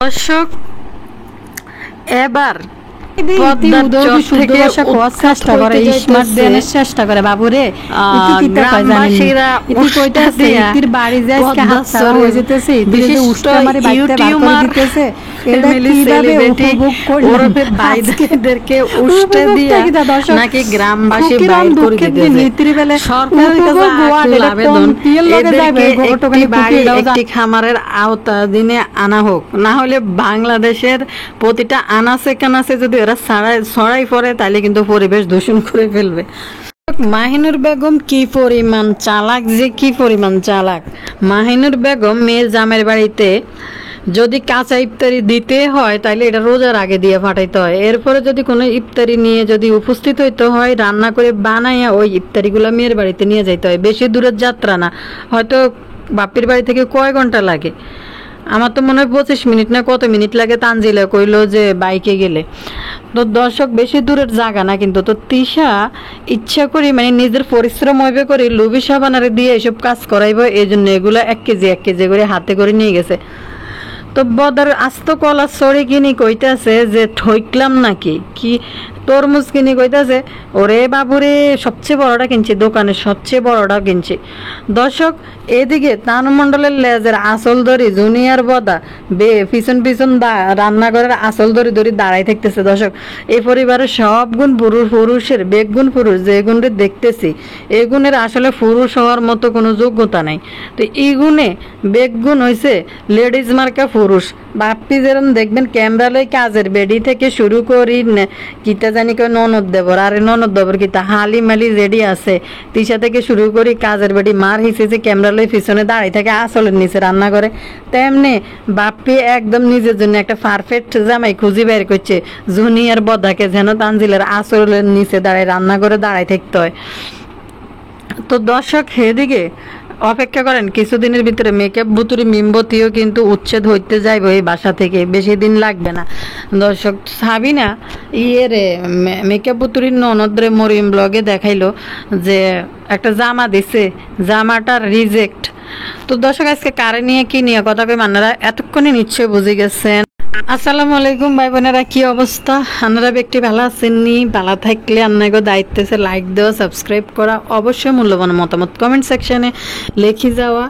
দর্শক এবার চেষ্টা করে বাবুরে নাকি গ্রামবাসী একটি খামারের আওতাধীনে আনা হোক, না হলে বাংলাদেশের প্রতিটা আনাচে কানাচে যদি এরা ছড়াই পড়ে তাহলে কিন্তু পরিবেশ দূষণ করে ফেলবে। মাহিনুর বেগম কি পরিমাণ চালাক, যে কি পরিমাণ চালাক। মাহিনুর বেগম মেয়ের জামের বাড়িতে যদি কাঁচা ইফতারি দিতে হয় তাহলে এটা রোজার আগে দিয়ে পাঠাইতে হয়। এরপরে যদি কোনো ইফতারি নিয়ে যদি উপস্থিত হইতে হয়, রান্না করে বানাইয়া ওই ইফতারিগুলো মেয়ের বাড়িতে নিয়ে যাইতে হয়। বেশি দূরের যাত্রা না, হয়তো বাপির বাড়ি থেকে কয় ঘন্টা লাগে, আমার তো মনে হয় 25 মিনিট না কত মিনিট লাগে। তানজিলা কইলো যে বাইকে গেলে। তো দর্শক বেশি দূরের জায়গা না কিন্তু। তো তিশা ইচ্ছা করি মানে নিজের পরিশ্রম হইবে করে লুবি সাবানারে দিয়ে এসব কাজ করাইব, এই জন্য এগুলো 1 কেজি করে হাতে করে নিয়ে গেছে। তো বদার আস্ত কলা সরে কিনি কইতাছে যে ঠইকলাম নাকি, কি তরমুজ কিনি কইতাছে ওরে বাবুরে সবচেয়ে বড়টা কিনছি, দোকানে সবচেয়ে বড়টা কিনছি। দর্শক এদিকে তানুমণ্ডলের লেজের আসল দড়ি জুনিয়র বদা পিছন রান্নাঘরের আসল দড়ি দাঁড়াই থাকতেছে। দর্শক এই পরিবারের সব গুণ পুরুষের বেগুন পুরুষ যে গুণে দেখতেছি, এই গুণের আসলে পুরুষ হওয়ার মতো কোনো যোগ্যতা নাই। তো এই গুণে বেগুন হয়েছে লেডিজ মার্কা পুরুষ। বাপ্পি যেরকম দেখবেন ক্যামেরা লই কাজের বেডি থেকে শুরু করি কিতা জানি কই ননদ দেবর, আরে ননদ দেবর কিতা হালি মালি যেডি আছে তিশা থেকে শুরু করি কাজের বেডি মার হিসে যে ক্যামেরা লই পিছনে দাঁড়িয়ে থাকে আসলের নিচে রান্না করে, তেমনি বাপ্পি একদম নিজের জন্য একটা পারফেক্ট জামাই খুঁজি বের করছে জুনিয়র বদাকে, যেন তানজিলের আসলের নিচে দাঁড়ায় রান্না করে দাঁড়ায় থাকতে হয়। তো দর্শক এদিকে অপেক্ষা করেন, কিছুদিনের ভিতরে মেকআপ বুতুরি মিমবতিও কিন্তু উচ্ছেদ হইতে যাইব এই বাসা থেকে, বেশি দিন লাগবে না। দর্শক সাবিনা মেকআপ বুতুরির ননদরে মরিয়ম ব্লগে দেখাইলো যে একটা জামা দিছে, জামাটার রিজেক্ট। তো দর্শক আজকে কারে নিয়ে কি নিয়ে কথা কই আপনারা এতক্ষণে নিশ্চয়ই বুঝে গেছেন। আসসালামু আলাইকুম ভাই বোনেরা, কি অবস্থা? আপনারা ব্যক্তি ভালো আছেননি? ভালো থাকলে আপনাকে দায়িত্ব আছে লাইক দেওয়া, সাবস্ক্রাইব করা, অবশ্যই মূল্যবান মতামত কমেন্ট সেকশনে লিখে যাওয়া,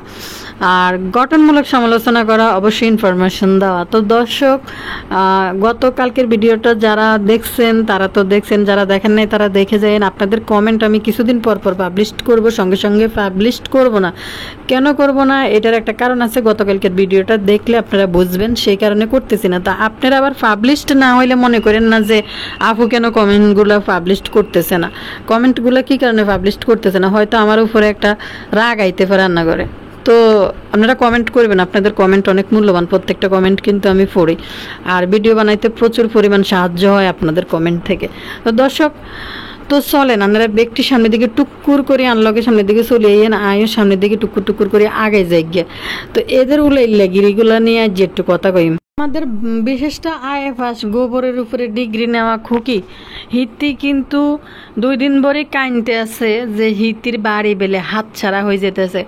আর গঠনমূলক সমালোচনা করা, অবশ্যই ইনফরমেশন দেওয়া। তো দর্শক গতকালকের ভিডিওটা যারা দেখছেন তারা তো দেখছেন, যারা দেখেন নাই তারা দেখে যাবেন। আপনাদের কমেন্ট আমি কিছুদিন পর পাবলিশ করব, সঙ্গে সঙ্গে পাবলিশ করব না। কেন করব না এটার একটা কারণ আছে, গতকালকের ভিডিওটা দেখলে আপনারা বুঝবেন, সেই কারণে করতেছি না। তা আপনারা আবার পাবলিশড না হইলে মনে করেন না যে আপু কেন কমেন্টগুলো পাবলিশ করতেছে না। কমেন্টগুলো কি কারণে পাবলিশ করতেছে না, হয়তো আমার উপরে একটা রাগ আইতে পারে রান্না করে। তো আপনারা কমেন্ট করবেন, আপনাদের কমেন্ট অনেক মূল্যবান, প্রত্যেকটা কমেন্ট কিন্তু আমি পড়ি, আর ভিডিও বানাইতে প্রচুর পরিমাণ সাহায্য হয় আপনাদের কমেন্ট থেকে। তো দর্শক তো চলেন আপনারা ব্যক্তির সামনের দিকে টুকুর করে আনলগে সামনের দিকে চলে আইয়েন, আয়ও সামনের দিকে টুকুর করে আগে যাই গিয়ে। তো এদের উলাইল্লা গিরিগুলা নিয়ে আজ যে একটু কথা কই। আমাদের বিশেষটা আইএফএস গোবরের উপরে ডিগ্রি নেওয়া খুকি হিতি কিন্তু 2 দিন ভরে কাইনতে আছে যে হিতির বাড়ি বেলে হাত ছাড়া হয়ে যেতেছে।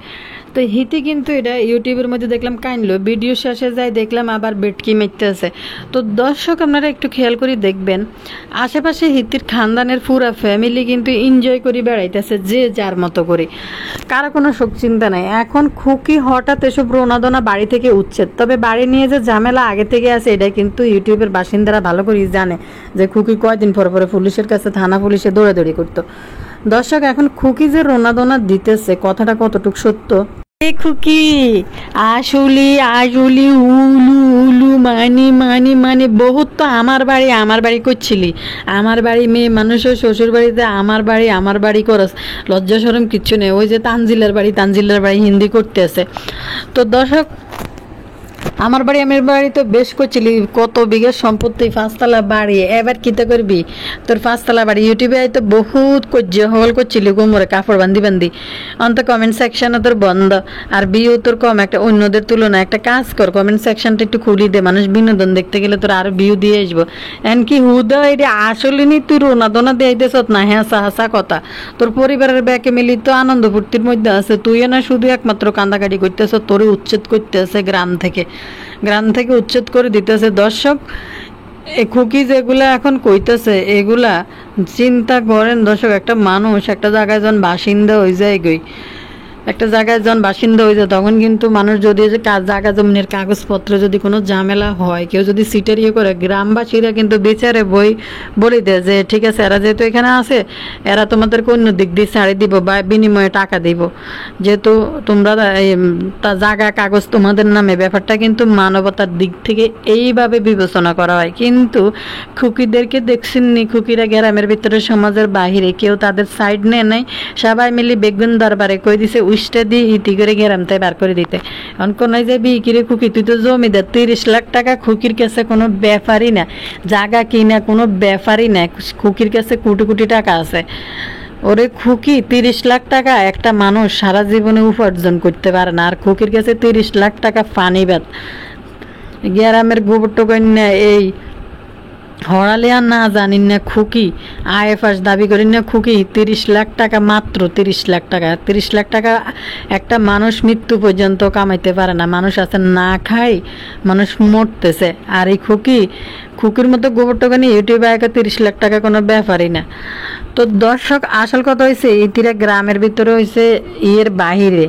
তো হিতি কিন্তু এটা ইউটিউবের মধ্যে দেখলাম কাইনলো, ভিডিও শেষে যাই দেখলাম আবার বেটকি মেটতে আছে। তো দর্শক আপনারা একটু খেয়াল করে দেখবেন, আশেপাশে হিতির খানদানের পুরা ফ্যামিলি কিন্তু এনজয় করে বেড়াইতেছে যে যার মতো করে, কারো কোনো শোক চিন্তা নাই। এখন খুকি হঠাৎ এসব রোনাদোনা বাড়ি থেকে উচ্ছেদ, তবে বাড়ি নিয়ে যে ঝামেলা আগে থেকে আছে এটা কিন্তু ইউটিউবের বাসিন্দারা ভালো করে জানে যে খুকি কয়দিন পরে পুলিশের কাছে থানা পুলিশে দৌড়াদৌড়ি করতো। দর্শক এখন খুকি যে রোনাদোনা দিতেছে কথাটা কতটুকু সত্য? খুকি আসলি উলু মানে বহুত তো আমার বাড়ি করছিলি, আমার বাড়ি মেয়ে মানুষের শ্বশুর বাড়িতে আমার বাড়ি করস, লজ্জা শরম কিচ্ছু নেই। ওই যে তানজিলার বাড়ি হিন্দি করতে আছে। তো দর্শক আমার বাড়ি তো বেশ করছিলি, কত বিঘা সম্পত্তি, 5তলা বাড়ি, এবার কিতা করবি? তোর 5তলা বাড়ি ইউটিউবে তো বহুত হল করছিলি গোমরে কাপড় বান্ধি অন্ত কমেন্ট সেকশনে তোর বন্ধ, আর বিউ তোর কম, একটা অন্যদের তুলনায় একটা কাজ কর, কমেন্ট সেকশনটা একটু খুলি দে, মানুষ বিনোদন দেখতে গেলে তোর আরো ভিউ দিয়ে আসবো। এমনকি হুদা এটা আসলে নি তুই রোনাদোনা দিয়ে দিয়েছত না, হাসা কথা। তোর পরিবারের ব্যাকে মিলি তো আনন্দ ফুর্তির মধ্যে আছে, তুইও না শুধু একমাত্র কান্দাকাটি করতেছ, তোরে উচ্ছেদ করতে আছে গ্রাম থেকে। গ্রাম থেকে উচ্ছেদ করে দিতেছে। দর্শক, এই খুকি যেগুলা এখন কইতেছে এগুলা চিন্তা করেন দর্শক, একটা মানুষ একটা জায়গায় যখন বাসিন্দা হয়ে যায় একটা জায়গায় যখন বাসিন্দা হয়ে যায় তখন কিন্তু মানুষ যদি যে জায়গা জমিনের কাগজপত্র যদি কোনো ঝামেলা হয়, কেউ যদি সিটের করে, গ্রামবাসীরা কিন্তু বিচারে বলে দেয় যে ঠিক আছে এরা যেহেতু এখানে আছে এরা তোমাদেরকে অন্য দিক দিয়ে ছাড়ি দিব বা বিনিময়ে টাকা দিব, যেহেতু তোমরা জায়গা কাগজ তোমাদের নামে। ব্যাপারটা কিন্তু মানবতার দিক থেকে এইভাবে বিবেচনা করা হয়। কিন্তু খুকিদেরকে দেখছেননি, খুকিরা গ্রামের ভিতরে সমাজের বাহিরে কেউ তাদের সাইড নেয় নাই, সবাই মিলে বেগুন দরবারে কই দিছে উষ্টা দিয়ে ইতি করে গ্রামতে বার করে দিতে। এখন কোনায় যাবি কিরে খুকি, তুই তো জমিদার, 30 লাখ টাকা খুকির কাছে কোনো ব্যাপারই না, জায়গা কিনা কোনো ব্যাপারই না, খুকির কাছে কোটি কোটি টাকা আছে। ওরে খুকি, 30 লাখ টাকা একটা মানুষ সারা জীবনে উপার্জন করতে পারে না, আর খুকির কাছে 30 লাখ টাকা ফানি বাদ। গ্রামের গোবর কন্যা এই হরালিয়া না জানি না খুকি আইএফএস দাবি করি না খুকি 30 লাখ টাকা, মাত্র 30 লাখ টাকা। 30 লাখ টাকা একটা মানুষ মৃত্যু পর্যন্ত কামাইতে পারে না। মানুষ আছে না খায়, মানুষ মরতেছে, আর এই খুকির মতো গোবর টোকানি ইউটিউবে 30 লাখ টাকা কোনো ব্যাপারই না। তো দর্শক, আসল কথা হয়েছে ইতিরা গ্রামের ভিতরে হয়েছে বাহিরে,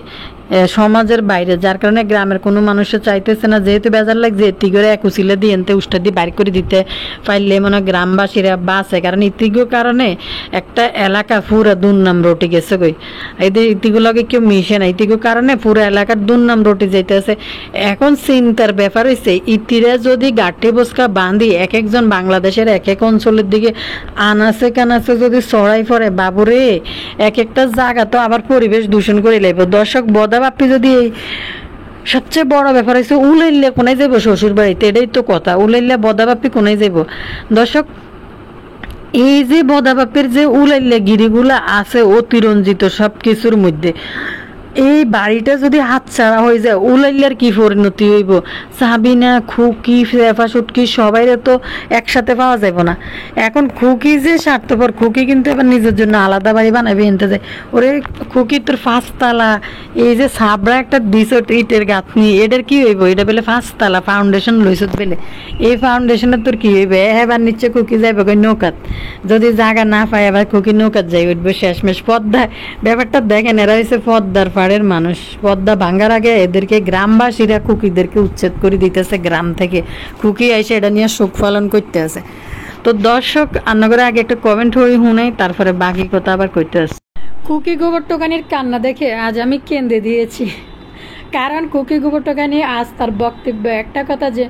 সমাজের বাইরে, যার কারণে গ্রামের কোনো মানুষের চাইতেছে না, যেহেতু বেজার লাগছে এটি করে একুশিলে দিয়ে এনতে উষ্টা দিয়ে বাইর করে দিতে পারলে মনে হয় গ্রামবাসীরা বাঁচে। কারণ ইতিগো কারণে একটা এলাকা পুরো দুর্নাম রটি গেছে কই, এদের ইতিগুলোকে কেউ মিশে না, ইতিগো কারণে পুরো এলাকার দুর্নাম রটি যাইতেছে। এখন চিন্তার ব্যাপার হয়েছে ইতিরা যদি গাঠি বসকা বাঁধি এক একজন বাংলাদেশের এক এক অঞ্চলের দিকে আনাচে কানাচে যদি চড়াই পড়ে, বাবুরে এক একটা জায়গা তো আবার পরিবেশ দূষণ করে লাগবে। দর্শক, বাপ্পি যদি এই সবচেয়ে বড় ব্যাপার হয়েছে উলাইলে কোনায় যাবো শ্বশুর বাড়িতে, এটাই তো কথা, উলাইলে বদাবাপ্পি কোনায় যাবো। দর্শক, এই যে বদাবাপ্পের যে উলাইলে গিরিগুলা আছে অতিরঞ্জিত সব কিছুর মধ্যে, এই বাড়িটা যদি হাতছাড়া হয়ে যায় উলাইলার কি পরিণতি হইব? সাবিনা, খুকি, ফেফা, সুটকি সবাই তো একসাথে পাওয়া যাবে না। এখন খুকি যে স্বার্থপর, খুকি কিন্তু এবার নিজের জন্য আলাদা বাড়ি বানাবে এনতে যায়। ওরে খুকি, তোর 5 তালা এই যে সাবরা একটা দিস ইটের গাঁথনি, এটার কি হইব? এটা বেলে 5 তালা ফাউন্ডেশন লইছত বেলে, এই ফাউন্ডেশনের তোর কি হইবে? এবার নিচ্ছে খুকি যাইবে কই নৌকাত, যদি জায়গা না পায় এবার খুকি নৌকাত যাই উঠবে শেষমেশ। পদ্মা ব্যাপারটা দেখেন, এরা হচ্ছে পদ্মার পাড়ের মানুষ, পদ্মা ভাঙ্গার আগে এদেরকে গ্রামবাসীরা খুকিদেরকে উচ্ছেদ করে দিতেছে গ্রাম থেকে, খুকি এসে এটা নিয়ে শোক পালন করতে আছে। তো দর্শক, আন্নগরে আগে একটা কমেন্ট হই হুনাই, তারপরে বাকি কথা আবার কইতে আছে। খুকি গোবর টোকানির কান্না দেখে আজ আমি কেঁদে দিয়েছি, কারণ খুকি গোবর টোকানি আজ তার বক্তব্য একটা কথা, যে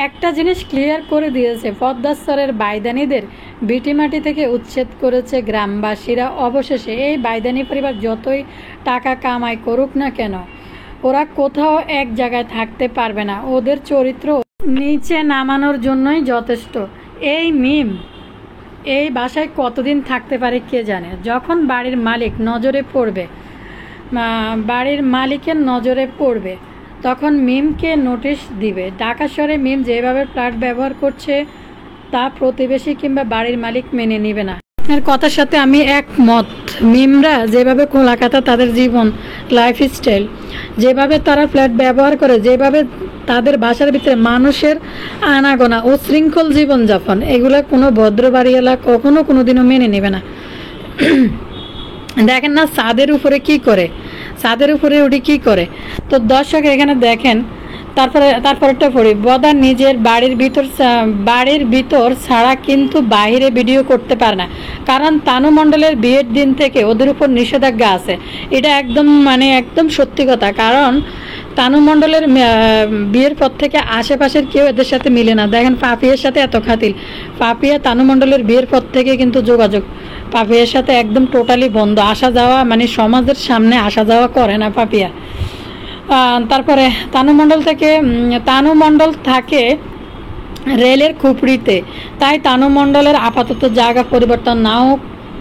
একটা জিনিস ক্লিয়ার করে দিয়েছে, পদ্মাস্তরের বাইদানিদের বিটিমাটি থেকে উচ্ছেদ করেছে গ্রামবাসীরা। অবশেষে এই বাইদানি পরিবার যতই টাকা কামাই করুক না কেন, ওরা কোথাও এক জায়গায় থাকতে পারবে না, ওদের চরিত্র নিচে নামানোর জন্যই যথেষ্ট। এই মিম এই বাসায় কতদিন থাকতে পারে কে জানে। যখন বাড়ির মালিক নজরে পড়বে, বাড়ির মালিকের নজরে পড়বে, তখন মিমকে নোটিশ দিবে। ঢাকা শহরে মিম যেভাবে ফ্ল্যাট ব্যবহার করছে তা প্রতিবেশী কিংবা বাড়ির মালিক মেনে নেবে না। এর কথার সাথে আমি একমত। মিমরা যেভাবে কলকাতা তাদের জীবন লাইফস্টাইল, যেভাবে তারা ফ্ল্যাট ব্যবহার করে, যেভাবে তাদের বাসার ভিতরে মানুষের আনাগোনা ও শৃঙ্খল জীবনযাপন, এগুলা কোনো ভদ্র বাড়িওয়ালা কখনো কোনোদিনও মেনে নেবে না। দেখেন না ছাদের উপরে কি করে, ছাদের উপরে উঠে কি করে। তো দর্শক, এখানে দেখেন, তারপরেটা পড়ি, বদা নিজের বাড়ির ভিতর ছাড়া কিন্তু বাইরে ভিডিও করতে পারে না, কারণ তানু মণ্ডলের বিয়ের দিন থেকে ওদের উপর নিষেধাজ্ঞা আছে। এটা একদম সত্যি কথা, কারণ তানু মণ্ডলের বিয়ের পর থেকে আশেপাশের কেউ এদের সাথে মিলে না। দেখেন পাপিয়ার সাথে এত খাতিল, পাপিয়া তানু মণ্ডলের বিয়ের পর থেকে কিন্তু যোগাযোগ পাপিয়ার সাথে একদম টোটালি বন্ধ, আসা যাওয়া সমাজের সামনে আসা যাওয়া করে না পাপিয়া। তারপরে তানু মণ্ডল থাকে রেলের খুপড়িতে, তাই তানু মণ্ডলের আপাতত জায়গা পরিবর্তন নাও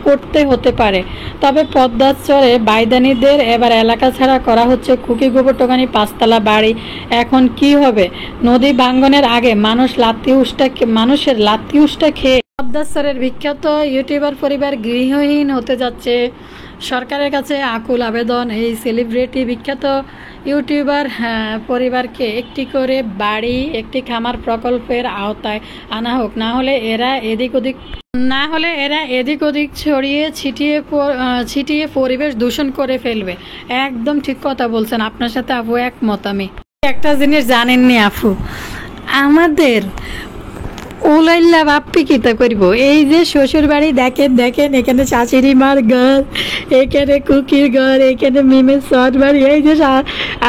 করতে হতে পারে। তবে পদ্মাচরে বাইদানিদের এবার এলাকা ছাড়া করা হচ্ছে। খুকি গোবর টোকানি 5 তালা বাড়ি, এখন কি হবে? নদী ভাঙ্গনের আগে মানুষের লাত্তি উষ্টা খেয়ে পদ্মাচরের বিখ্যাত ইউটিউবার পরিবার গৃহহীন হতে যাচ্ছে। সরকারের কাছে আকুল আবেদন, এই সেলিব্রিটি বিখ্যাত ইউটিউবার পরিবারকে একটি করে বাড়ি, একটি খামার প্রকল্পের আওতায় আনা হোক, না হলে এরা এদিক ওদিক ছড়িয়ে ছিটিয়ে পরিবেশ দূষণ করে ফেলবে। একদম ঠিক কথা বলছেন, আপনার সাথে আপু একমত আমি। একটা জিনিস জানেননি আপু, আমাদের উলাইল্লা বাপ্পি কিতা করব, এই যে শ্বশুর বাড়ি দেখেন দেখেন, এখানে শাশুড়ি মার ঘর, এখানে কুকির ঘর, এখানে মিমের শট বাড়ি। এই যে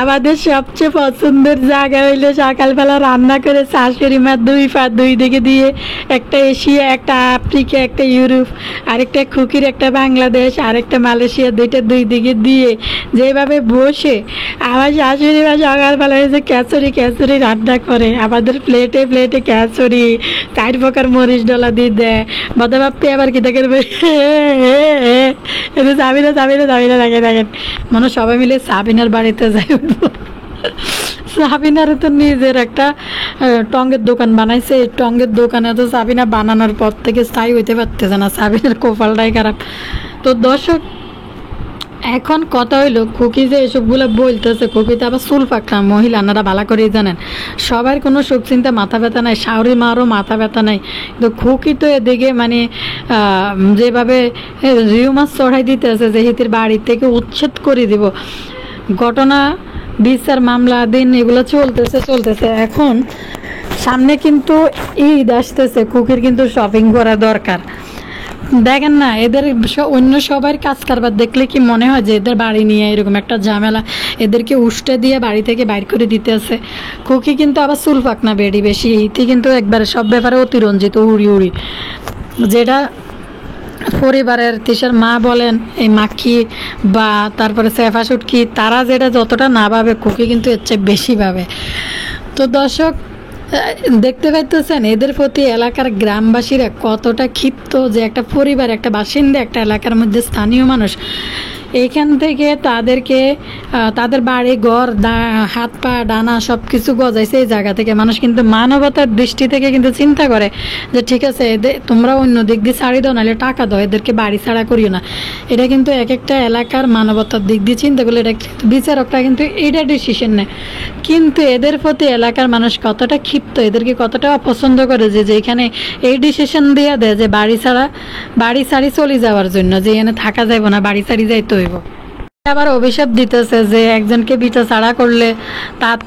আমাদের সবচেয়ে পছন্দের জায়গা হইলে সকালবেলা রান্না করে শাশুড়ি মার দুই পা দুই দিকে দিয়ে, একটা এশিয়া, একটা আফ্রিকা, একটা ইউরোপ, আরেকটা কুকির, একটা বাংলাদেশ, আরেকটা মালয়েশিয়া, দুইটা দুই দিকে দিয়ে যেভাবে বসে আমার শাশুড়ি মা সকালবেলা যে ক্যাচুরি রান্না করে, আমাদের প্লেটে প্লেটে ক্যাচুরি, 4 প্রকার মরিচ ডলা দিয়ে দেয়। বাদা বাপ্পি আবার কি দেখেন সাবিনা দেখেন, মানে সবাই মিলে সাবিনার বাড়িতে যাই উঠবো। সাবিনার তো নিজের একটা টঙ্গের দোকান বানাইছে, এই টঙ্গের দোকানে তো সাবিনা বানানোর পর থেকে স্থায়ী হইতে পারতেছে না, সাবিনার কপালটাই খারাপ। তো দর্শক, এখন কথা হইলো খুকি যে এসবগুলো বলতেছে, খুকি তো আবার চুল পাকনা মহিলা, আপনারা ভালো করেই জানেন। সবার কোনো শোক চিন্তা মাথা ব্যথা নাই, শাওরি মারও মাথা ব্যথা নাই, কিন্তু খুকি তো এদিকে মানে যেভাবে রিউ মাছ চড়াই দিতেছে যে হিতির বাড়ি থেকে উচ্ছেদ করে দিব, ঘটনা বিচার মামলা দিন এগুলো চলতেছে। এখন সামনে কিন্তু ঈদ আসতেছে, খুকির কিন্তু শপিং করা দরকার। দেখেন না, এদের অন্য সবার কাজ কারবার দেখলে কি মনে হয় যে এদের বাড়ি নিয়ে এরকম একটা ঝামেলা, এদেরকে উষ্টে দিয়ে বাড়ি থেকে বাইর করে দিতে আছে। খুকি কিন্তু আবার চুল পাকনা বেড়ি বেশি, ইতি কিন্তু একবারে সব ব্যাপারে অতিরঞ্জিত, উড়ি, যেটা পরিবারের তিশার মা বলেন, এই মাখি বা তারপরে সেফা সুটকি, তারা যেটা যতটা না ভাবে, খুকি কিন্তু এর চেয়ে বেশি ভাবে। তো দর্শক, দেখতে পাইতেছেন এদের প্রতি এলাকার গ্রামবাসীরা কতটা ক্ষিপ্ত, যে একটা পরিবার, একটা বাসিন্দা, একটা এলাকার মধ্যে স্থানীয় মানুষ, এইখান থেকে তাদেরকে তাদের বাড়ি ঘর, হাত পা ডানা সব কিছু গজাইছে এই জায়গা থেকে। মানুষ কিন্তু মানবতার দৃষ্টি থেকে কিন্তু চিন্তা করে যে ঠিক আছে, তোমরা অন্য দিক দিয়ে ছাড়ি দাও, নাহলে টাকা দাও, এদেরকে বাড়ি ছাড়া করিও না। এটা কিন্তু এক একটা এলাকার মানবতার দিক দিয়ে চিন্তা করলে এটা বিচারকরা কিন্তু এটা ডিসিশন নেয়। কিন্তু এদের প্রতি এলাকার মানুষ কতটা ক্ষিপ্ত, এদেরকে কতটা অপছন্দ করে যে এখানে এই ডিসিশন দিয়ে দেয় যে বাড়ি ছাড়ি চলে যাওয়ার জন্য, যে এখানে থাকা যাইব না, বাড়ি ছাড়ি যাইতে হইব। আবার অভিশাপ দিতেছে যে একজনকে বিটা ছাড়া করলে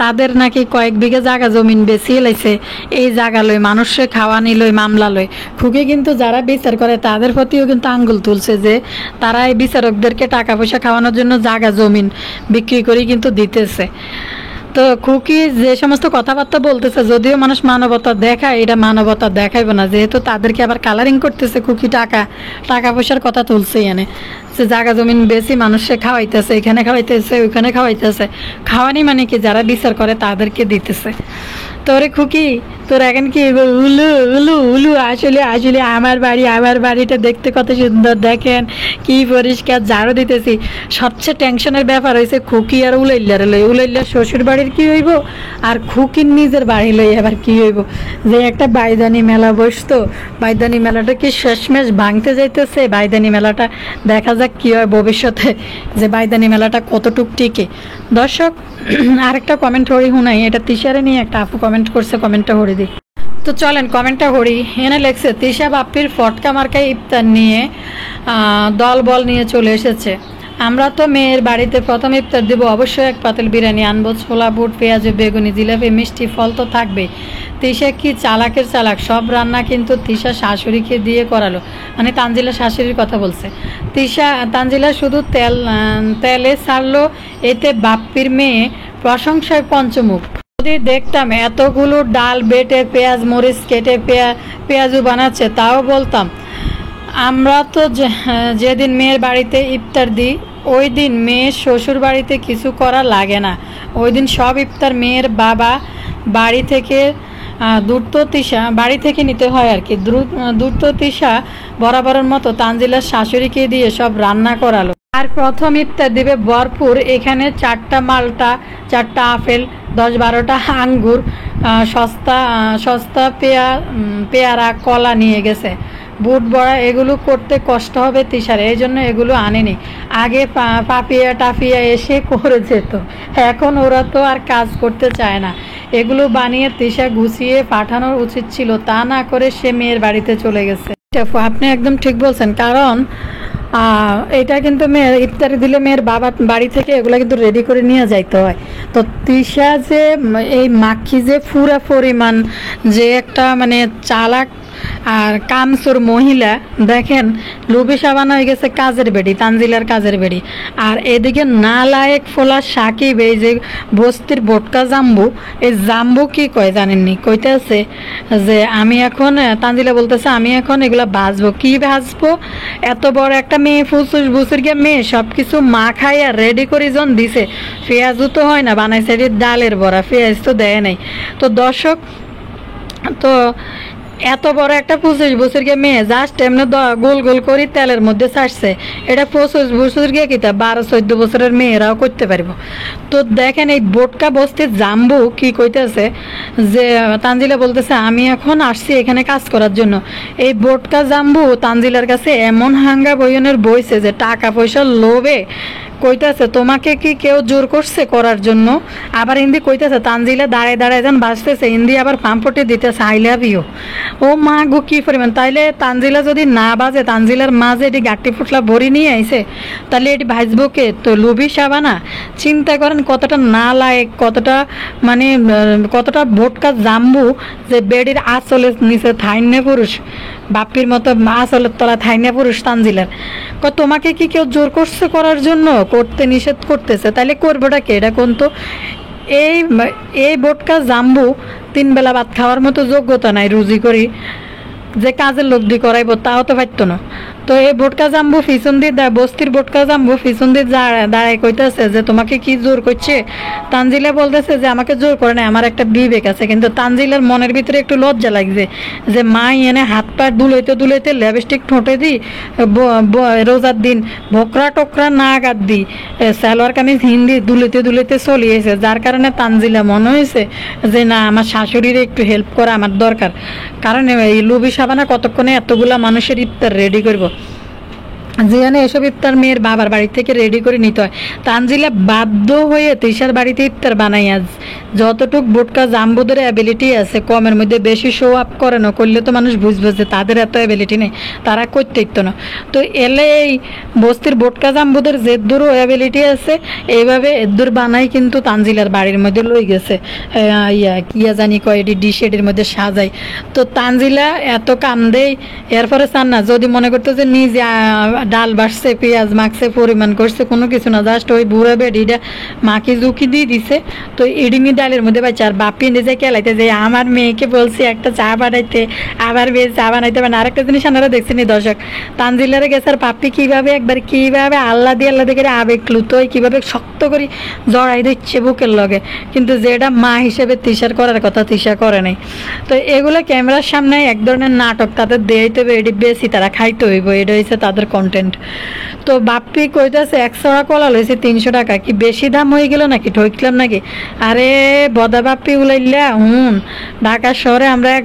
তাদের নাকি কয়েক বিঘা জায়গা জমিন বেশি লাইছে, এই জায়গা লই মানুষে খাওয়ানি লই মামলা লই। খুকি কিন্তু যারা বিচার করে তাদের প্রতিও কিন্তু আঙ্গুল তুলছে যে তারা এই বিচারকদেরকে টাকা পয়সা খাওয়ানোর জন্য জায়গা জমিন বিক্রি করে কিন্তু দিতেছে। তো খুকি যে সমস্ত কথাবার্তা বলতেছে, যদিও মানুষ মানবতা দেখায়, এটা মানবতা দেখাইব না, যেহেতু তাদেরকে আবার কালারিং করতেছে। খুকি টাকা পয়সার কথা তুলছে, এনে যে জায়গা জমিন বেশি মানুষে খাওয়াইতেছে, এখানে খাওয়াইতেছে, ওইখানে খাওয়াইতেছে। খাওয়ানি মানে কি, যারা বিচার করে তাদেরকে দিতেছে। তোরে খুকি, তোর এখন কি উলু উলু উলু, আসলে আমার বাড়িটা দেখতে কত সুন্দর, দেখেন কি পরিষ্কার, ঝাড়ু দিতেছি। সবচেয়ে টেনশনের ব্যাপার হয়েছে খুকি আর উলাইল্লার শ্বশুর বাড়ির কি হইব, আর খুকির নিজের বাড়ি লই আবার কি হইব। যে একটা বাইদানি মেলা বসতো, বাইদানি মেলাটা কি শেষমেশ ভাঙতে যাইতেছে। বাইদানি মেলাটা দেখা যাক কি হয় ভবিষ্যতে, যে বাইদানি মেলাটা কতটুক টিকে। দর্শক, আরেকটা কমেন্ট হরি হুনাই, এটা তিশারে নিয়ে একটা আপু কমেন্ট করছে, কমেন্টটা হরি দিই। তো চলেন কমেন্টটা হরি। এনে লেখছে, তিশা বাপ্পির ফটকা মার্কায় ইফতার নিয়ে দল বল নিয়ে চলে এসেছে। আমরা তো মেয়ের বাড়িতে প্রথম ইফতার দিব, অবশ্যই এক পাতিল বিরিয়ানি আনবো, ছোলা বুট, পেঁয়াজু, বেগুনি, জিলাপি, মিষ্টি, ফল তো থাকবেই। তিশা কি চালাকের চালাক, সব রান্না কিন্তু তিশা শাশুড়িকে দিয়ে করালো, মানে তানজিলা শাশুড়ির কথা বলছে। তানজিলা শুধু তেলে ছাড়লো, এতে বাপ্পির মেয়ে প্রশংসায় পঞ্চমুখ। যদি দেখতাম এতগুলো ডাল বেটে পেঁয়াজ মরিচ কেটে পেঁয়াজু বানাচ্ছে, তাও বলতাম। আমরা তো যেদিন মেয়ের বাড়িতে ইফতার দিই, ওই দিন মেয়ের শ্বশুর বাড়িতে কিছু করা লাগে না, ওই দিন সব ইফতার মেয়ের বাবা বাড়ি থেকে বাড়ি থেকে নিতে হয় আর কি। দ্রুত তিশা বরাবরের মতো তানজিলার শাশুড়িকে দিয়ে সব রান্না করালো। আর প্রথম ইফতার দিবে ভরপুর, এখানে 4টা মালটা, 4টা আপেল, 10-12টা আঙ্গুর, সস্তা পেয়ারা, কলা নিয়ে গেছে। বুট বড়া এগুলো করতে কষ্ট হবে তিশার, এই জন্য এগুলো আনেনি। আগে পাপিয়া টাফিয়া এসে করে যেত, এখন ওরা তো আর কাজ করতে চায় না। এগুলো বানিয়ে তিশা গুছিয়ে পাঠানোর উচিত ছিল, তা না করে সে মেয়ের বাড়িতে চলে গেছে। আপনি একদম ঠিক বলছেন, কারণ এটা কিন্তু মেয়ের ইফতারি দিলে মেয়ের বাবা বাড়ি থেকে এগুলো কিন্তু রেডি করে নিয়ে যাইতে হয়। তো তৃষা যে এই মাখি যে পুরা পরিমাণ যে একটা মানে চালাক আর কামসুর মহিলা, দেখেন লুবি সাবান হয়ে গেছে কাজের বেড়ি, তানজিলার কাজের বেড়ি। আর এদিকে নালায়েক ফোলা সাকিব, এই যে বস্তির বোটকা জাম্বু, এই জাম্বু কি কয় জানেননি, কইতেছে যে আমি এখন, তানজিলা বলতেছে আমি এখন এগুলা ভাজবো। কি ভাজবো? এত বড় একটা মেয়ে, ফুসুস বুসুর গিয়ে মেয়ে, সব কিছু মা খাইয়া রেডি করে জন দিছে, পেঁয়াজও তো হয় না, বানাইছে ডালের বড়া, পেঁয়াজ তো দেয় নাই। তো দর্শক, তো এত বড় একটা 25 বছর গিয়ে মেয়ে জাস্ট এমনি গোল গোল করে তেলের মধ্যে ছাড়ছে, এটা 25 বছর গিয়ে কিতা 12-14 বছরের মেয়েরাও করতে পারবো। তো দেখেন এই বোটকা বস্তির জাম্বু কি কইতেছে, যে তানজিলা বলতেছে আমি এখন আসছি এখানে কাজ করার জন্য। এই বোটকা জাম্বু তানজিলার কাছে এমন হাঙ্গা বইনের বইছে যে টাকা পয়সার লোভে কইতাছে তোমাকে কি কেউ জোর করছে করার জন্য। আবার হিন্দি কইতেছে, তানজিলা দাঁড়ায় দাঁড়ায় যেন বাঁচতেছে, হিন্দি আবার পাম্পটে দিতেছে আই লাভ ইউ। ও মা গো কি পরিমাণ! তাইলে তানজিলা যদি না বাজে, তানজিলার মাঝে এটি গাঁটি ফুটলা ভরি নিয়ে আইছে, তাহলে এটি ভাজবো কে? তো লুবি সাবানা। চিন্তা করেন কতটা না লায়ক, কতটা মানে কতটা ভোটকা জাম্বু, যে বেডির আঁচলের নিচে থাইনে পুরুষ, বাপির মতো আঁচলের তলা থাইনে পুরুষ তানজিলার। তোমাকে কি কেউ জোর করছে করার জন্য? করতে নিষেধ করতেছে, তাইলে করবোটা কে? এটা কোন তো এই বোটকা জাম্বু 3 বেলা ভাত খাওয়ার মতো যোগ্যতা নাই, রুজি করি যে কাজের লোক দিয়ে করাইব তাও তো পারতো না। তো এই বোটকা জাম্বু পিছন দিয়ে বস্তির বোটকা জাম্বু পিছন দিয়ে দাঁড়ায় কইতেছে যে তোমাকে কি জোর করছে? তানজিলা বলতেছে যে আমাকে জোর করে না, আমার একটা বিবেক আছে। কিন্তু তানজিলার মনের ভিতরে একটু লজ্জা লাগছে যে মা এনে হাত পা দুলাইতে দুলাইতে লিপস্টিক ঠোঁটে দিই, রোজার দিন ভোকরা টোকরা না গাদ দিই, সালোয়ার কামিজ হিন্দি দুলাইতে দুলাইতে চলিয়েছে, যার কারণে তানজিলা মনে হয়েছে যে না আমার শাশুড়ির একটু হেল্প করা আমার দরকার। কারণ এই লুবি সাবানা কতক্ষণে এতগুলা মানুষের ইফতার রেডি করবো, যেখানে এসব ইফতার মেয়ের বাবার বাড়ি থেকে রেডি করে নিতে হয়। তানজিলা বাধ্য হয়ে তৃষার বাড়িতে ইফতার বানাই। আজ যতটুক বোটকা জাম্বুদের অ্যাবিলিটি আছে, কমের মধ্যে বেশি শো আপ করে না, করলে তো মানুষ বুঝবে যে তাদের এত অ্যাবিলিটি নেই, তারা করতে ইতো না। তো এলে এই বস্তির বোটকা জাম্বুদের যে দূরও অ্যাবিলিটি আছে, এইভাবে এদুর বানাই কিন্তু তানজিলার বাড়ির মধ্যে লই গেছে, কিয়া জানি কয় এটি ডিশেডের মধ্যে সাজাই। তো তানজিলা এত কাম দেয়, এরপরে চান না যদি মনে করতো যে নিজে ডাল বাড়ছে, পেঁয়াজ মাখছে, পরিমাণ করছে, কোনো কিছু না, জাস্ট ওই বুড়া বেডিটা মাকে ঝুঁকি দিয়ে দিছে। তো ইডিমি ডালের মধ্যে বাচ্চা আর বাপি নিজে কেলাইতে যে আমার মেয়েকে বলছি একটা চা বানাইতে, আবার বেশ চা বানাইতে পারে। আরেকটা জিনিস আপনারা দেখছেন দর্শক, তানজিলারে গেছে আর পাপ্পি কীভাবে একবার কীভাবে আল্লাহ দিয়ে আবেগ লুতোয় কীভাবে শক্ত করে জড়াই দিচ্ছে বুকের লগে, কিন্তু যেটা মা হিসেবে তৃষার করার কথা তৃষা করে নাই। তো এগুলো ক্যামেরার সামনে এক ধরনের নাটক, তাদের দেয়াইতে হবে, এটি বেশি তারা খাইতে হইব, এটা হচ্ছে তাদের কন্টেন্ট। তো বাপ্পি কইতাছে 100 কলা লইছে 300 টাকা, কি বেশি দাম হয়ে গেল নাকি, ঠকলাম নাকি? আরে বদা বাপ্পি উলাইলা ঢাকা শহরে আমরা 1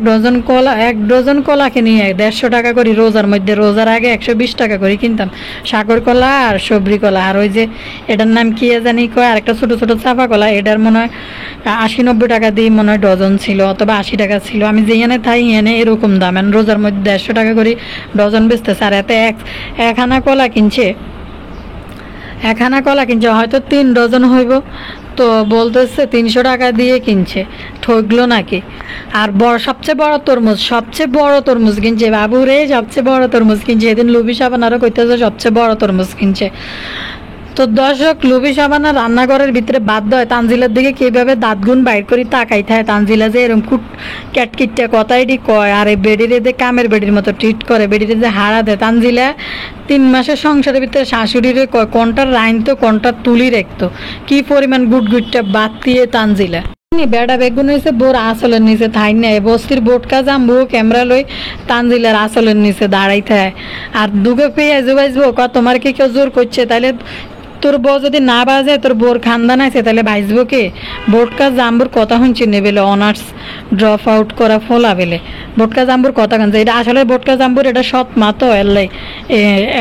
ডজন কলা কিনি 150 টাকা করি রোজার মধ্যে। রোজার আগে 120 টাকা করে কিনতাম সাগর কলা আর সবরি কলা। আর ওই যে এটার নাম কি জানি কয়, আর একটা ছোট ছোট চাপা কলা, এটার মনে হয় 80-90 টাকা দিয়ে মনে হয় ডজন ছিল, অথবা 80 টাকা ছিল। আমি যেখানে থাই এনে এরকম দাম, রোজার মধ্যে 150 টাকা করে ডজন বেচতেছে। আর এতে একখানা কলা কিনছে, হয়তো 3 ডজন হইব, তো বলতেছে 300 টাকা দিয়ে কিনছে, ঠকলো নাকি? আর সবচেয়ে বড় তরমুজ কিনছে বাবু রে, সবচেয়ে বড় তরমুজ কিনছে। এদিন লুবি সাবানারও কইতেছে সবচেয়ে বড় তরমুজ কিনছে। তো দর্শক, লুবি সাবানা রান্নাঘরের ভিতরে বাধ্য হয় তানজিলার দিকে কিভাবে দাঁতগুন বাইর করে তাকাই থাকে। তানজিলা যে এরকম ক্যাটকিটটা কথাইটি কয়, আর এই বেডিরে যে কামের বেডির মতো ট্রিট করে, বেডিরে যে হারা দেয়। তানজিলা 3 মাসের সংসারের ভিতরে শাশুড়িরে কয় কোনটার রাইন তো কোনটার তুলি রাখতো, কি পরিমাণ গুটগুটটা বাদ দিয়ে তানজিলা বেড়া বেগুন হয়েছে বোর আসলের নিচে থাই নাই। বস্তির বোটকা জাম্বু ক্যামেরা লই তানজিলার আসলের নিচে দাঁড়াই থাকে। আর দুগে পেয়ে বাজবো তোমার কি কেউ জোর করছে, তাহলে তোর বউ যদি না বাজে, তোর বোর খানদান আছে, তাহলে বাজবো কে? বোটকা জাম্বুর কথা শুনছি নে বেলে, অনার্স ড্রপ আউট করা ফলা বেলে বোটকা জাম্বুর কথা কানছে। এটা আসলে বোটকা জাম্বুর এটা সৎ মা তো,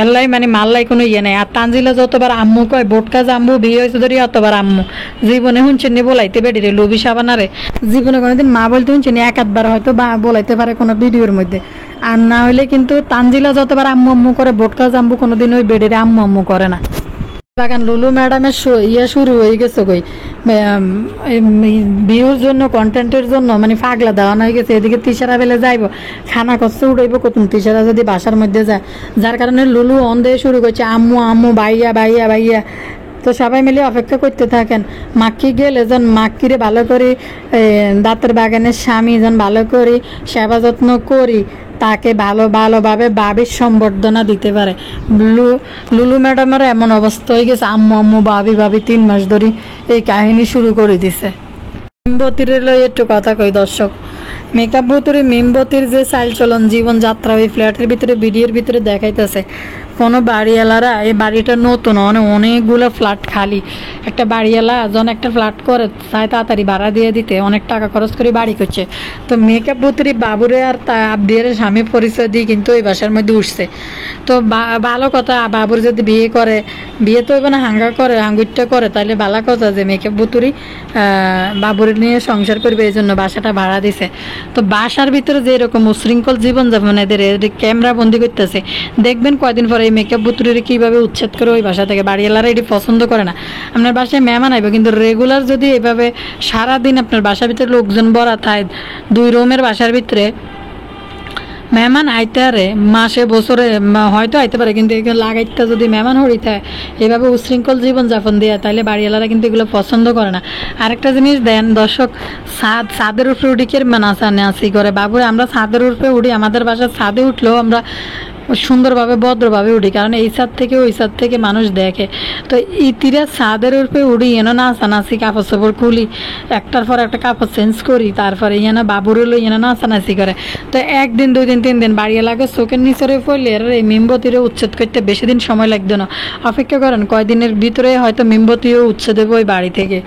এল্লাই মানে মাল্লাই কোনো ইয়ে নেই। আর তানজিলা যতবার আম্মু কয় বোটকা জাম্বু বিয়ে হয়েছে ধরি অতবার আম্মু, জীবনে শুনছেন নি বলাইতে বেড়ি রে লবি সাবানারে, জীবনে কোনোদিন মা বলতে শুনছেন এক আধবার হয়তো বা বলাইতে পারে কোনো ভিডিওর মধ্যে। আর না হলে কিন্তু তানজিলা যতবার আম্মু আম্মু করে, বোটকা জাম্বু কোনোদিন ওই বেড়ে আম্মু আম্মু করে না। বাগান লুলু ম্যাডামের ইয়ে শুরু হয়ে গেছে কই, ভিউর জন্য, কন্টেন্টের জন্য মানে পাগলা দেওয়ানো হয়ে গেছে। এদিকে তিসারা বেলে যাইব, খানা কষ্ট উঠাইব কতুন তিসারা যদি বাসার মধ্যে যায়, যার কারণে লুলু অন দিয়ে শুরু করছে আম্মু আম্মু বাইয়া বাইয়া বাইয়া। তো সবাই মিলে অপেক্ষা করতে থাকেন। মাক্কি গেলে যেন মাক্কিরে ভালো করে, দাঁতের বাগানের স্বামী যেন ভালো করে সেবা যত্ন করি, তাকে ভালোভাবে বাবির সম্বর্ধনা দিতে পারে। লুলু ম্যাডামের এমন অবস্থা হয়ে গেছে, আম্মু আম্মু বাবি বাবি 3 মাস ধরে এই কাহিনী শুরু করে দিছে। মিমবতির একটু কথা কই দর্শক, মেকআপ ভুতুরি মিমবতির যে চালচলন জীবনযাত্রা ওই ফ্ল্যাটের ভিতরে ভিডিওর ভিতরে দেখাইতেছে। কোনো বাড়িওয়ালারা, এই বাড়িটা নতুন, অনেকগুলো ফ্ল্যাট খালি, একটা বাড়িওয়ালা যখন একটা ফ্ল্যাট করে চাই তাড়াতাড়ি ভাড়া দিয়ে দিতে, অনেক টাকা খরচ করে বাড়ি করছে। তো মেকআপ ভুতুরি বাবুরে আর আবদিয়ার স্বামী পরিচয় দিয়ে কিন্তু ওই বাসার মধ্যে উঠছে। তো ভালো কথা, বাবুর যদি বিয়ে করে, বিয়ে তো এবার হাঙ্গা করে হাঙ্গুরটা করে, তাহলে ভালো কথা যে মেকআপ ভুতুরি বাবুর নিয়ে সংসার করবে, এই জন্য বাসাটা ভাড়া দিছে। তো বাসার ভিতরে যে এরকম উশৃঙ্খল জীবনযাপন এদের ক্যামেরা বন্দি করতেছে, দেখবেন কয়দিন পরে এই মেকআপ ভুতুরির কীভাবে উচ্ছেদ করে ওই বাসা থেকে। বাড়িওয়ালারা এটি পছন্দ করে না। আপনার বাসায় মেহমান আইবে, কিন্তু রেগুলার যদি এভাবে সারাদিন আপনার বাসার ভিতরে লোকজন ভরা থাকে, 2 রুমের বাসার ভিতরে মেহমান আইতে আরে মাসে বছরে হয়তো আইতে পারে, কিন্তু এগুলো লাগাইতে যদি মেহমান হরি থাকে এভাবে উশৃঙ্খল জীবনযাপন দেয়, তাহলে বাড়িওয়ালারা কিন্তু এগুলো পছন্দ করে না। আরেকটা জিনিস দেন দর্শক, ছাদের উপরে উঠি কে নাচানাচি করে বাবুরে। আমরা ছাদের উপরে উঠি, আমাদের বাসার ছাদে উঠলেও আমরা সুন্দরভাবে ভদ্রভাবে উঠি, কারণ এই ছাদ থেকে ওই ছাদ থেকে মানুষ দেখে। তো ইতিরা ছাদের উপরে উঠি, এনে নাচানাচি, কাপড় চাপড় খুলি, একটার পর একটা কাপড় চেঞ্জ করি, তারপরে এনে বাবুরে লই এনে নাচানাচি করে। তো 1 দিন 2 দিন 3 দিন বাড়িওয়ালাকে চোখের নিচরে পড়লে এর এই মিমবতিরে উচ্ছেদ করতে বেশি দিন সময় লাগবে না। অপেক্ষা করেন, কয়দিনের ভিতরে হয়তো মিমবতিও উচ্ছেদ দেবে ওই বাড়ি থেকে।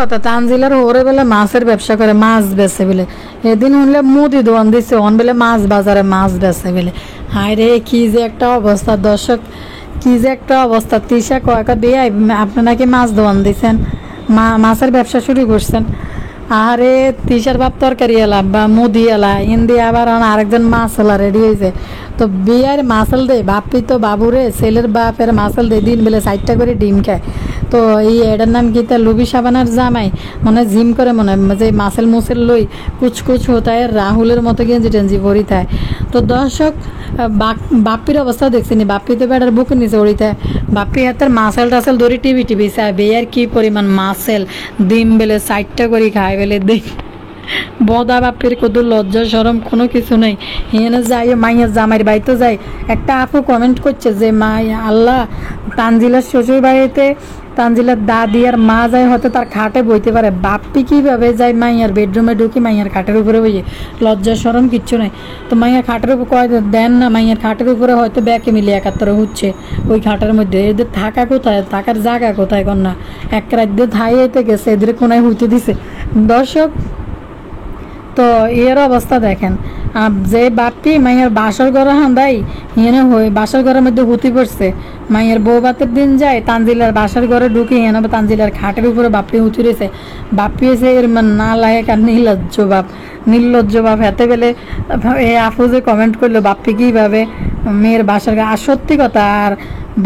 কথা তানজিলার ওরে বেলা মাছের ব্যবসা করে, মাছ বেচে বলে। এদিন শুনলে মুদি দোয়ান দিচ্ছে, অন বেলে মাছ বাজারে মাছ বেচে বলে। হায় রে, কি যে একটা অবস্থা দর্শক, কি যে একটা অবস্থা। তিশা কয়েকা দিয়ে আপনি নাকি মাছ দোয়ান দিচ্ছেন, মাছের ব্যবসা শুরু করছেন। আরে তিশার বাপ তরকারি এলা বা মুদি এলা হিন্দি, আবার আরেকজন মাছ এলা রেডি হয়েছে। তো বিয়ের মাছল দে বাপি, তো বাবুরে ছেলের বাপের মাছল দে দিন বেলে 4টা করে ডিম খায়। তো এই এটার নাম কি, তা লুবি সাবানার জামাই মনে জিম করে, মনে যে মাছেল মুছেল লই কুচকুচ হতায় রাহুলের মতো গেঞ্জি টেঞ্জি ভরি থাকে। তো দর্শক, বাপ্পির অবস্থা দেখছিনি, বাপ্পি তো বেটার বুকের নিচে উড়িতে, বাপ্পি হাতের মাছেল টাছেল ধরি টিভি চায়। বেয়ার কি পরিমাণ মাছেল ডিম বেলে 4টা করে খায় বেলে দেখ। বদা বাপের কত লজ্জা সরম কোনো কিছু নেই। এনে যাই মাইয়ের জামাইয়ের বাড়িতে যাই। একটা আপু কমেন্ট করছে যে মাই আল্লাহ, তানজিলার শ্বশুর বাড়িতে তানজিলার দাদি আর মা যায়, হয়তো তার খাটে বইতে পারে, বাপ্পি কীভাবে যায় মাইয়ার বেডরুমে ঢুকি মাইয়ার খাটের উপরে বইয়ে? লজ্জা সরম কিচ্ছু নেই। তো মাইয়ার খাটের উপর কয় দেন না, মাইয়ার খাটের উপরে হয়তো ব্যাকে মিলে 71 হচ্ছে ওই খাটের মধ্যে। এদের থাকা কোথায়, থাকার জায়গা কোথায় কন্যা? এক রাত দিয়ে থাই হইতে গেছে, এদের কোনায় হইতে দিছে দর্শক। তো এর অবস্থা দেখেন, যে বাপটি মাইয়ার বাসর ঘরে হান্দাই হিনে হয়ে বাসর ঘরের মধ্যে হুতি পড়ছে। মাইয়ের বউ বাতের দিন যায়, তানজিলার বাসার ঘরে ঢুকে হেন তানজিলার খাটের উপরে বাপটি হুতি রয়েছে। বাপি হয়েছে এর না লায়ক আর নির্লজ্জ বাপ হাতে গেলে। এ আপু যে কমেন্ট করলো বাপ্পি কীভাবে মেয়ের বাসার ঘরে, আর সত্যি কথা। আর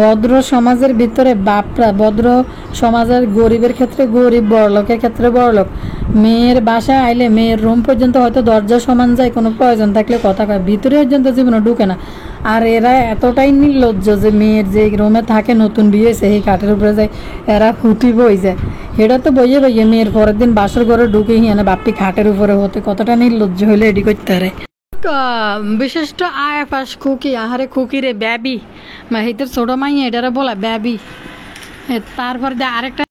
ভদ্র সমাজের ভিতরে বাপরা, ভদ্র সমাজের গরিবের ক্ষেত্রে গরিব, বড়লোকের ক্ষেত্রে বড়লোক, মেয়ের বাসায় আইলে মেয়ের রুম পর্যন্ত হয়তো দরজা সমান যায়, কোনো প্রয়োজন থাকলে কথা কয়, ভিতরে পর্যন্ত জীবনে ঢুকে না। আর এরা এতটাই নির্লজ্জ যে মেয়ের যে রুমে থাকে নতুন বিয়ে হয়েছে সেই কাঠের উপরে যায়, এরা হুতি বই যায়। এটা তো বইয়ে মেয়ের পরের দিন বাসর ঘরে ঢুকে হিয়ানে বাপ্পি খাটের উপরে হতে, কতটা নির্লজ্জ হইলে এডি করতে পারে। বিশিষ্ট আয়াফাস খুকি, আহারে খুকি রে ব্যাবি, হিতের ছোট মাইয়া এটারে বলা ব্যাবি। তারপর আরেকটা